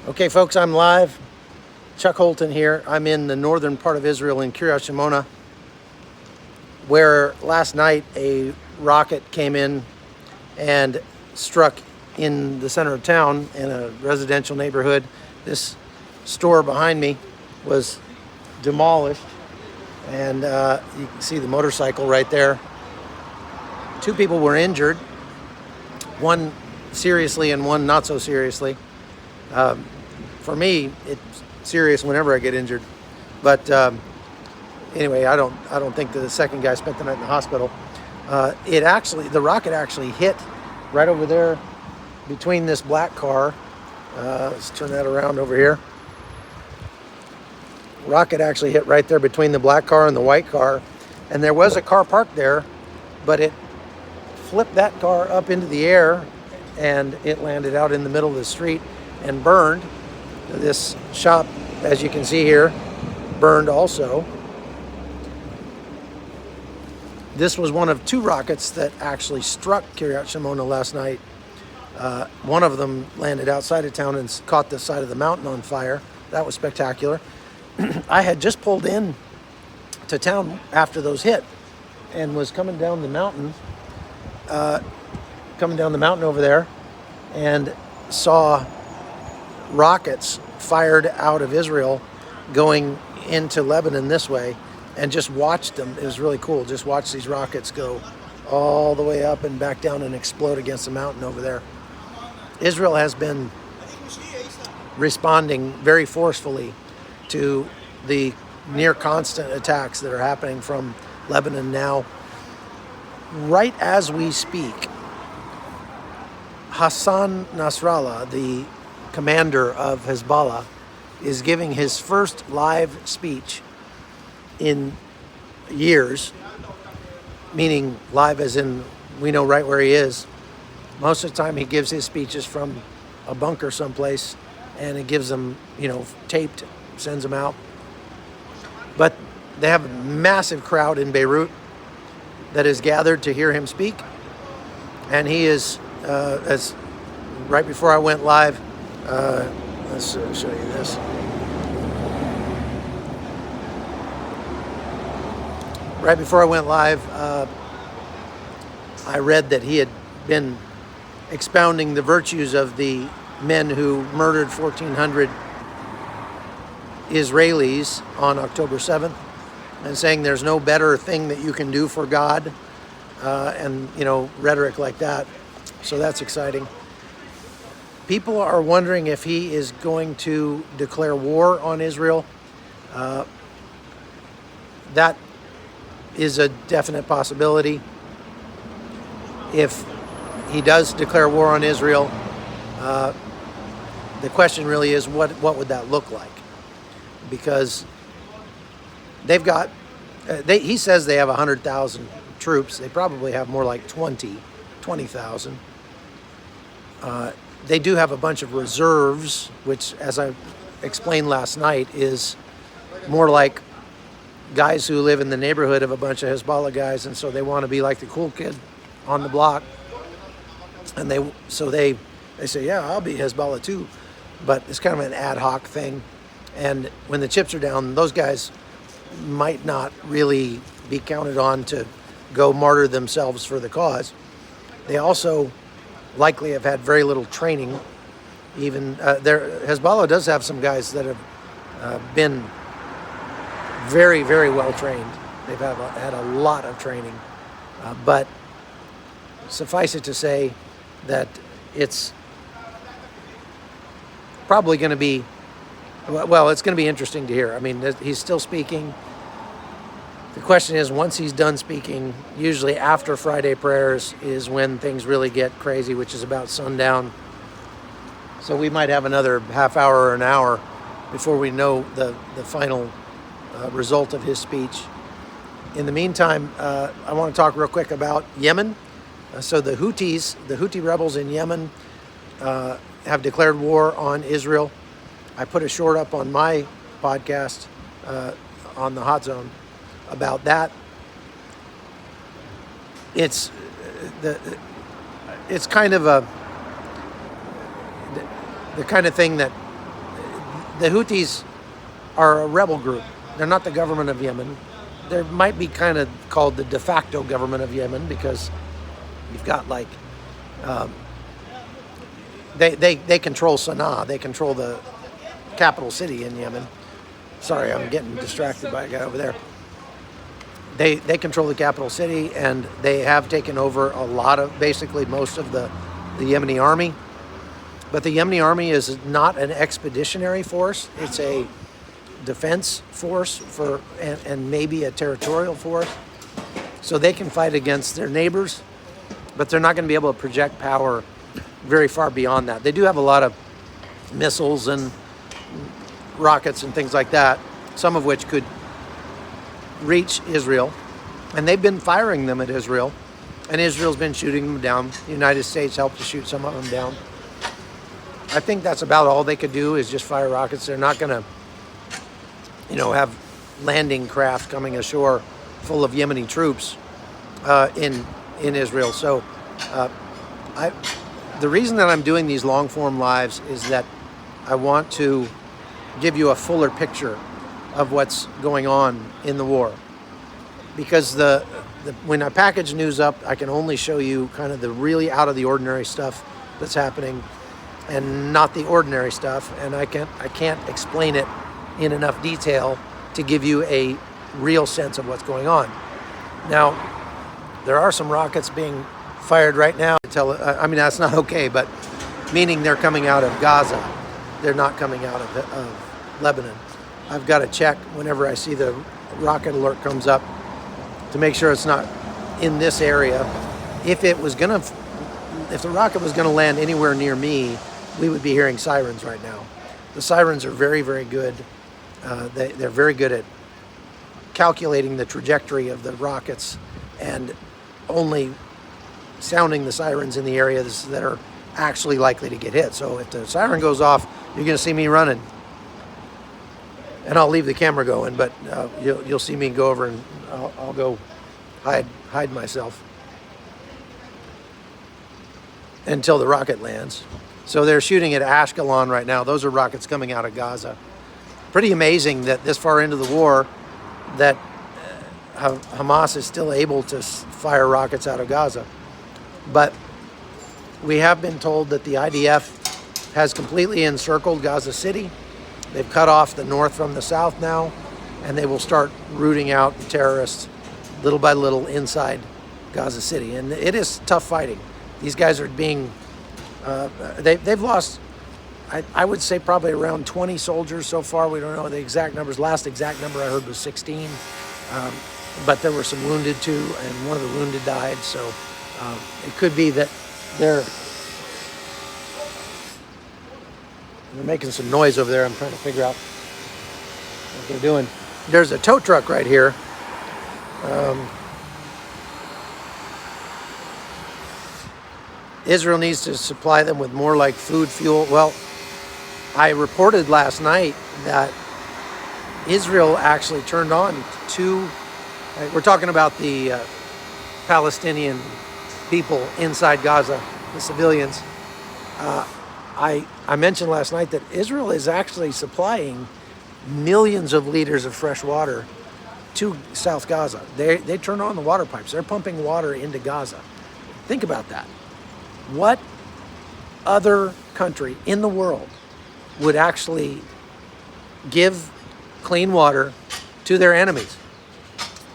Okay, folks, I'm live. Chuck Holton here. I'm in the northern part of Israel in Kiryat, shemona, where last night a rocket came in and struck in the center of town in a residential neighborhood. This store behind me was demolished, and you can see the motorcycle right there. 2 people were injured, one seriously and one not so seriously. For me, it's serious whenever I get injured, but anyway, I don't think that the second guy spent the night in the hospital. The rocket actually hit right over there between this black car. Let's turn that around over here. Rocket actually hit right there between the black car and the white car, and there was a car parked there, but it flipped that car up into the air and it landed out in the middle of the street and burned. This shop, as you can see here, burned also. This was one of 2 rockets that actually struck Kiryat Shemona last night. One of them landed outside of town and caught the side of the mountain on fire. That was spectacular. I had just pulled in to town after those hit and was coming down the mountain over there, and saw rockets fired out of Israel going into Lebanon this way, and just watched them. It was really cool. Just watch these rockets go all the way up and back down and explode against the mountain over there. Israel has been responding very forcefully to the near constant attacks that are happening from Lebanon now. Right as we speak, Hassan Nasrallah, the commander of Hezbollah, is giving his first live speech in years, meaning live as in we know right where he is. Most of the time he gives his speeches from a bunker someplace, and it gives them, taped, sends them out. But they have a massive crowd in Beirut that is gathered to hear him speak, and he is, as right before I went live, let's show you this. Right before I went live, I read that he had been expounding the virtues of the men who murdered 1,400 Israelis on October 7th, and saying there's no better thing that you can do for God, and rhetoric like that. So that's exciting. People are wondering if he is going to declare war on Israel. That is a definite possibility. If he does declare war on Israel, the question really is, what would that look like? Because they've got, he says they have 100,000 troops. They probably have more like 20,000. They do have a bunch of reserves, which, as I explained last night, is more like guys who live in the neighborhood of a bunch of Hezbollah guys, and so they want to be like the cool kid on the block. And they say, yeah, I'll be Hezbollah too. But it's kind of an ad hoc thing. And when the chips are down, those guys might not really be counted on to go martyr themselves for the cause. They also likely have had very little training. Even Hezbollah does have some guys that have been very, very well trained. They've had a lot of training, but suffice it to say that it's probably going to be, well, it's going to be interesting to hear. I mean, he's still speaking. The question is, once he's done speaking, usually after Friday prayers is when things really get crazy, which is about sundown. So we might have another half hour or an hour before we know the final result of his speech. In the meantime, I want to talk real quick about Yemen. So the Houthi rebels in Yemen have declared war on Israel. I put a short up on my podcast on the Hot Zone about that. It's kind of the kind of thing that the Houthis are a rebel group. They're not the government of Yemen. They might be kind of called the de facto government of Yemen because you've got like, they control Sana'a. They control the capital city in Yemen. Sorry, I'm getting distracted by a guy over there. They control the capital city, and they have taken over a lot of, basically most of the Yemeni army. But the Yemeni army is not an expeditionary force. It's a defense force and maybe a territorial force. So they can fight against their neighbors, but they're not going to be able to project power very far beyond that. They do have a lot of missiles and rockets and things like that, some of which could reach Israel, and they've been firing them at Israel, and Israel's been shooting them down. The United States helped to shoot some of them down. I think that's about all they could do is just fire rockets. They're not going to, have landing craft coming ashore full of Yemeni troops in Israel. So the reason that I'm doing these long form lives is that I want to give you a fuller picture of what's going on in the war, because when I package news up, I can only show you kind of the really out of the ordinary stuff that's happening and not the ordinary stuff, and I can't explain it in enough detail to give you a real sense of what's going on. Now, there are some rockets being fired right now. I mean, that's not okay, but meaning they're coming out of Gaza. They're not coming out of Lebanon. I've got to check whenever I see the rocket alert comes up to make sure it's not in this area. If the rocket was gonna land anywhere near me, we would be hearing sirens right now. The sirens are very, very good. They're very good at calculating the trajectory of the rockets and only sounding the sirens in the areas that are actually likely to get hit. So if the siren goes off, you're gonna see me running. And I'll leave the camera going, but you'll see me go over and I'll go hide myself until the rocket lands. So they're shooting at Ashkelon right now. Those are rockets coming out of Gaza. Pretty amazing that this far into the war that Hamas is still able to fire rockets out of Gaza. But we have been told that the IDF has completely encircled Gaza City. They've cut off the north from the south now, and they will start rooting out the terrorists little by little inside Gaza City. And it is tough fighting. These guys are being, they've lost, I would say probably around 20 soldiers so far. We don't know the exact numbers. Last exact number I heard was 16. But there were some wounded too, and one of the wounded died. So it could be that they're making some noise over there. I'm trying to figure out what they're doing. There's a tow truck right here. Israel needs to supply them with more like food, fuel. Well, I reported last night that Israel actually turned on we're talking about the Palestinian people inside Gaza, the civilians. I mentioned last night that Israel is actually supplying millions of liters of fresh water to South Gaza. They turn on the water pipes. They're pumping water into Gaza. Think about that. What other country in the world would actually give clean water to their enemies?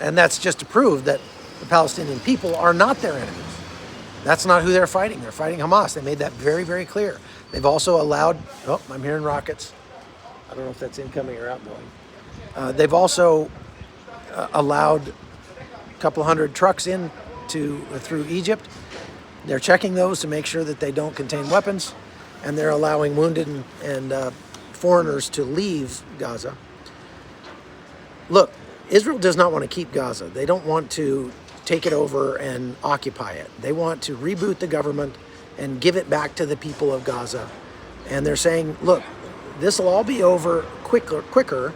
And that's just to prove that the Palestinian people are not their enemies. That's not who they're fighting. They're fighting Hamas. They made that very, very clear. They've also allowed, I'm hearing rockets. I don't know if that's incoming or outgoing. They've also allowed a couple hundred trucks in through Egypt. They're checking those to make sure that they don't contain weapons, and they're allowing wounded and foreigners to leave Gaza. Look, Israel does not want to keep Gaza. They don't want to take it over and occupy it. They want to reboot the government and give it back to the people of Gaza. And they're saying, look, this will all be over quicker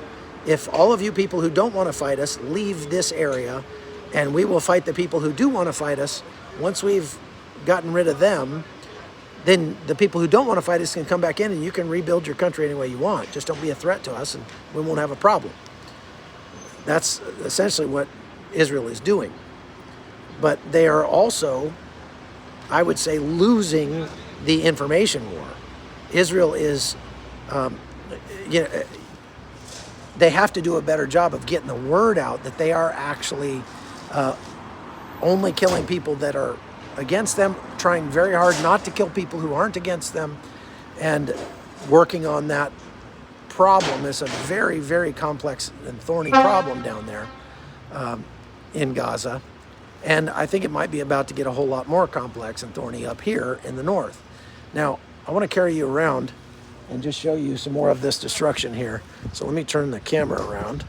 if all of you people who don't want to fight us leave this area, and we will fight the people who do want to fight us. Once we've gotten rid of them, then the people who don't want to fight us can come back in and you can rebuild your country any way you want. Just don't be a threat to us and we won't have a problem. That's essentially what Israel is doing. But they are also, I would say, losing the information war. Israel is, they have to do a better job of getting the word out that they are actually only killing people that are against them, trying very hard not to kill people who aren't against them, and working on that problem. It's a very, very complex and thorny problem down there in Gaza. And I think it might be about to get a whole lot more complex and thorny up here in the north. Now, I want to carry you around and just show you some more of this destruction here. So let me turn the camera around.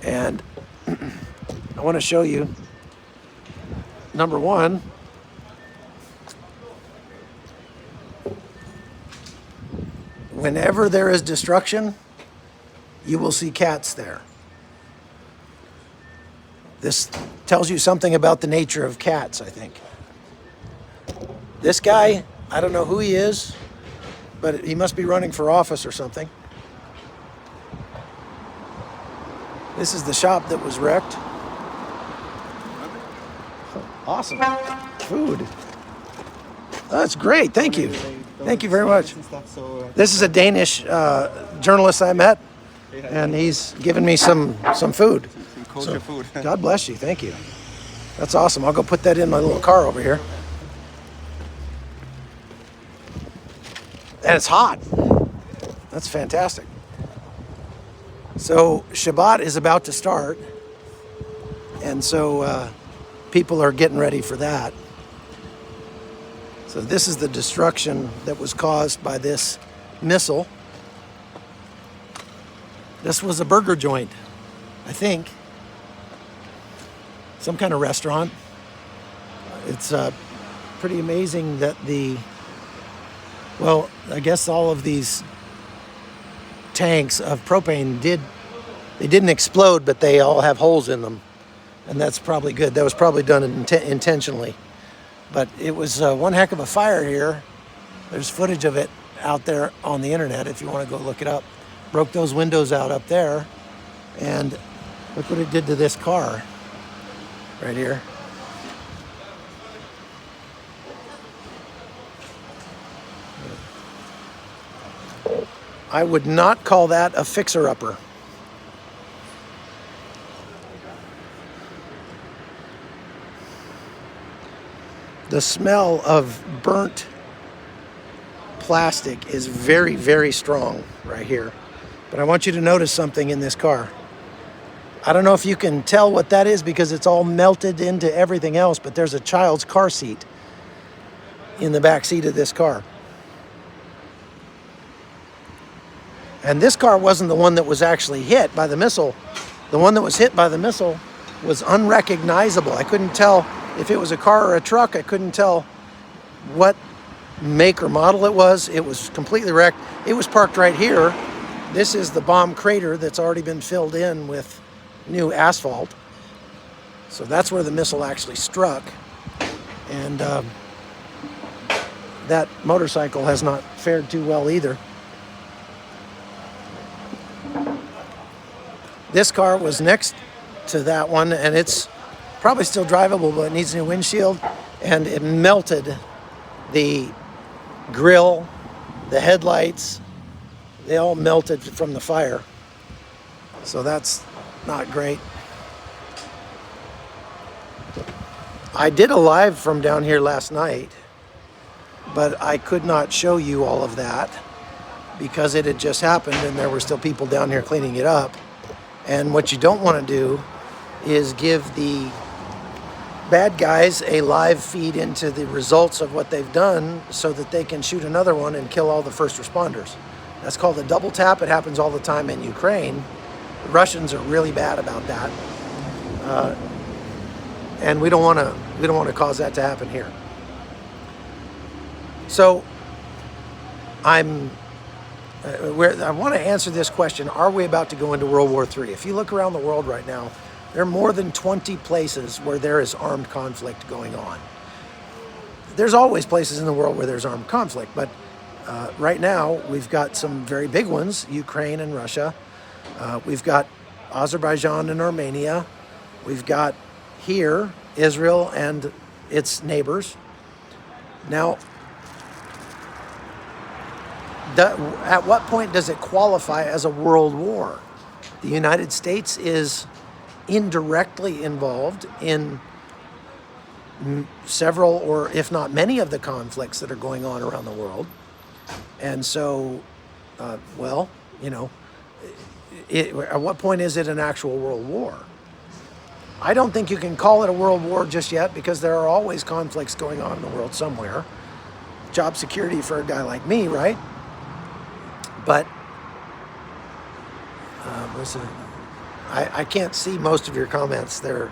And I want to show you, number one, whenever there is destruction, you will see cats there. This tells you something about the nature of cats, I think. This guy, I don't know who he is, but he must be running for office or something. This is the shop that was wrecked. Awesome. Food. That's great. Thank you. Thank you very much. This is a Danish journalist I met, and he's given me some food. So, food. God bless you. Thank you. That's awesome. I'll go put that in my little car over here. And it's hot. That's fantastic. So Shabbat is about to start. And so people are getting ready for that. So this is the destruction that was caused by this missile. This was a burger joint, I think. Some kind of restaurant. It's pretty amazing that I guess all of these tanks of propane didn't explode, but they all have holes in them. And that's probably good. That was probably done intentionally. But it was one heck of a fire here. There's footage of it out there on the internet if you want to go look it up. Broke those windows out up there. And look what it did to this car right here. I would not call that a fixer-upper. The smell of burnt plastic is very, very strong right here. But I want you to notice something in this car. I don't know if you can tell what that is because it's all melted into everything else, but there's a child's car seat in the back seat of this car. And this car wasn't the one that was actually hit by the missile. The one that was hit by the missile was unrecognizable. I couldn't tell if it was a car or a truck. I couldn't tell what make or model it was. It was completely wrecked. It was parked right here. This is the bomb crater that's already been filled in with new asphalt. So that's where the missile actually struck. And that motorcycle has not fared too well either. This car was next to that one, and it's probably still drivable, but it needs a new windshield. And it melted the grill, the headlights. They all melted from the fire. So that's not great. I did a live from down here last night, but I could not show you all of that because it had just happened and there were still people down here cleaning it up. And what you don't want to do is give the bad guys a live feed into the results of what they've done so that they can shoot another one and kill all the first responders. That's called a double tap. It happens all the time in Ukraine. The Russians are really bad about that. And we don't want to cause that to happen here. So I want to answer this question: are we about to go into World War III? If you look around the world right now, there are more than 20 places where there is armed conflict going on. there's always places in the world where there's armed conflict, but right now we've got some very big ones, Ukraine and Russia. We've got Azerbaijan and Armenia. We've got here Israel and its neighbors. Now, at what point does it qualify as a world war? The United States is indirectly involved in several, or if not many, of the conflicts that are going on around the world. And so, well, you know, at what point is it an actual world war? I don't think you can call it a world war just yet, because there are always conflicts going on in the world somewhere. Job security for a guy like me, right? But I can't see most of your comments. They're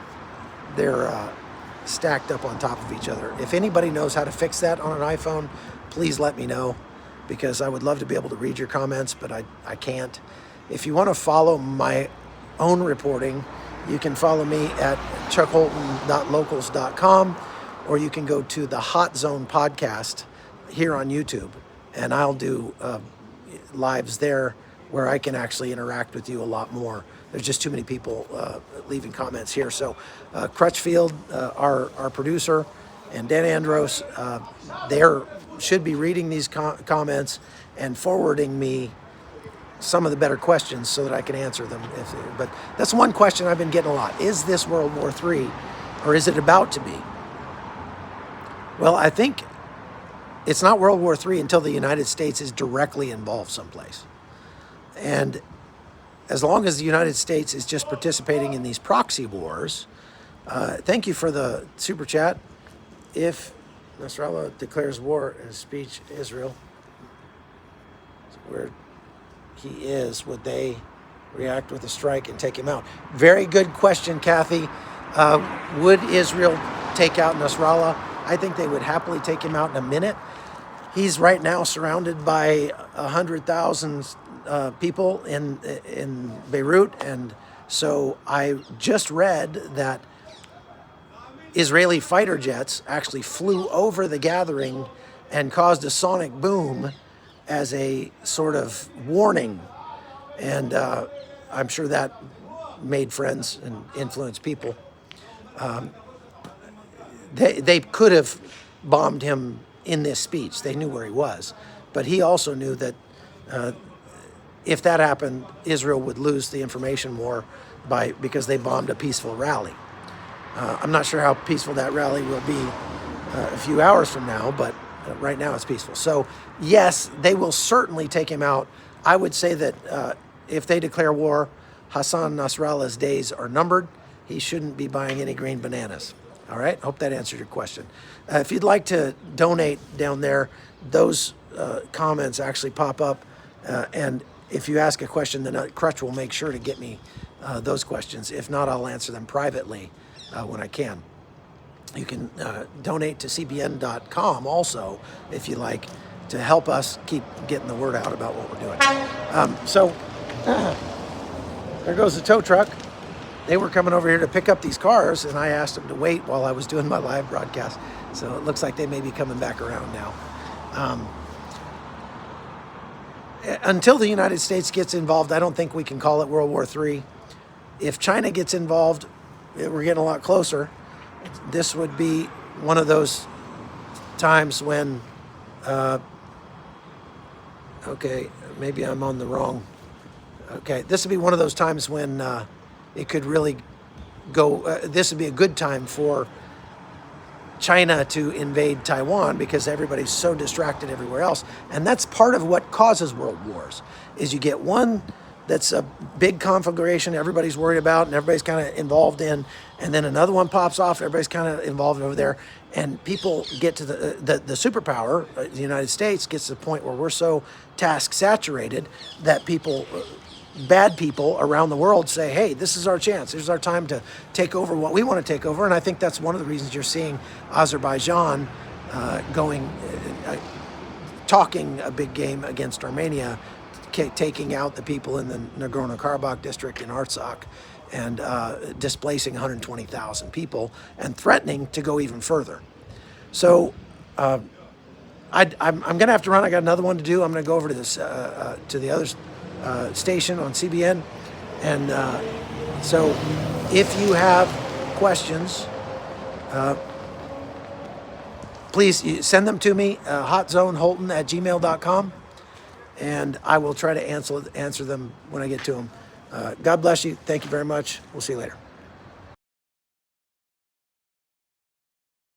stacked up on top of each other. If anybody knows how to fix that on an iPhone, please let me know, because I would love to be able to read your comments, but I can't. If you want to follow my own reporting, you can follow me at chuckholton.locals.com, or you can go to the Hot Zone podcast here on YouTube, and I'll do lives there where I can actually interact with you a lot more. There's just too many people leaving comments here. So Crutchfield, our producer, and Dan Andros, they should be reading these comments and forwarding me some of the better questions so that I can answer them. But that's one question I've been getting a lot. Is this World War III, or is it about to be? Well, I think it's not World War III until the United States is directly involved someplace. And as long as the United States is just participating in these proxy wars, thank you for the super chat. If Nasrallah declares war in speech to Israel, where he is, would they react with a strike and take him out? Very good question, Kathy. Would Israel take out Nasrallah? I think they would happily take him out in a minute. He's right now surrounded by 100,000 people in Beirut, and so I just read that Israeli fighter jets actually flew over the gathering and caused a sonic boom as a sort of warning, and I'm sure that made friends and influenced people. They could have bombed him in this speech. They knew where he was, but he also knew that if that happened, Israel would lose the information war because they bombed a peaceful rally. I'm not sure how peaceful that rally will be a few hours from now, but right now it's peaceful. So yes, they will certainly take him out. I would say that if they declare war, Hassan Nasrallah's days are numbered. He shouldn't be buying any green bananas. All right, hope that answered your question. If you'd like to donate down there, those comments actually pop up, and if you ask a question, then Crutch will make sure to get me those questions. If not, I'll answer them privately when I can. You can donate to cbn.com also, if you like, to help us keep getting the word out about what we're doing. So there goes the tow truck. They were coming over here to pick up these cars, and I asked them to wait while I was doing my live broadcast. So it looks like they may be coming back around now. Until the United States gets involved, I don't think we can call it World War III. If China gets involved, we're getting a lot closer. This would be one of those times when, okay, maybe I'm on the wrong. Okay, this would be one of those times when it could really go, this would be a good time for China to invade Taiwan, because everybody's so distracted everywhere else. And that's part of what causes world wars, is you get one that's a big conflagration everybody's worried about and everybody's kind of involved in, and then another one pops off, everybody's kind of involved over there, and people get to the superpower, the United States, gets to the point where we're so task saturated that people, bad people around the world say, hey, this is our chance. This is our time to take over what we want to take over. And I think that's one of the reasons you're seeing Azerbaijan talking a big game against Armenia, taking out the people in the Nagorno-Karabakh district in Artsakh and displacing 120,000 people and threatening to go even further. So I'm going to have to run. I got another one to do. I'm going to go over to this to the other station on CBN, and so if you have questions, please send them to me, hotzoneholton@gmail.com, and I will try to answer them when I get to them. God bless you. Thank you very much. We'll see you later.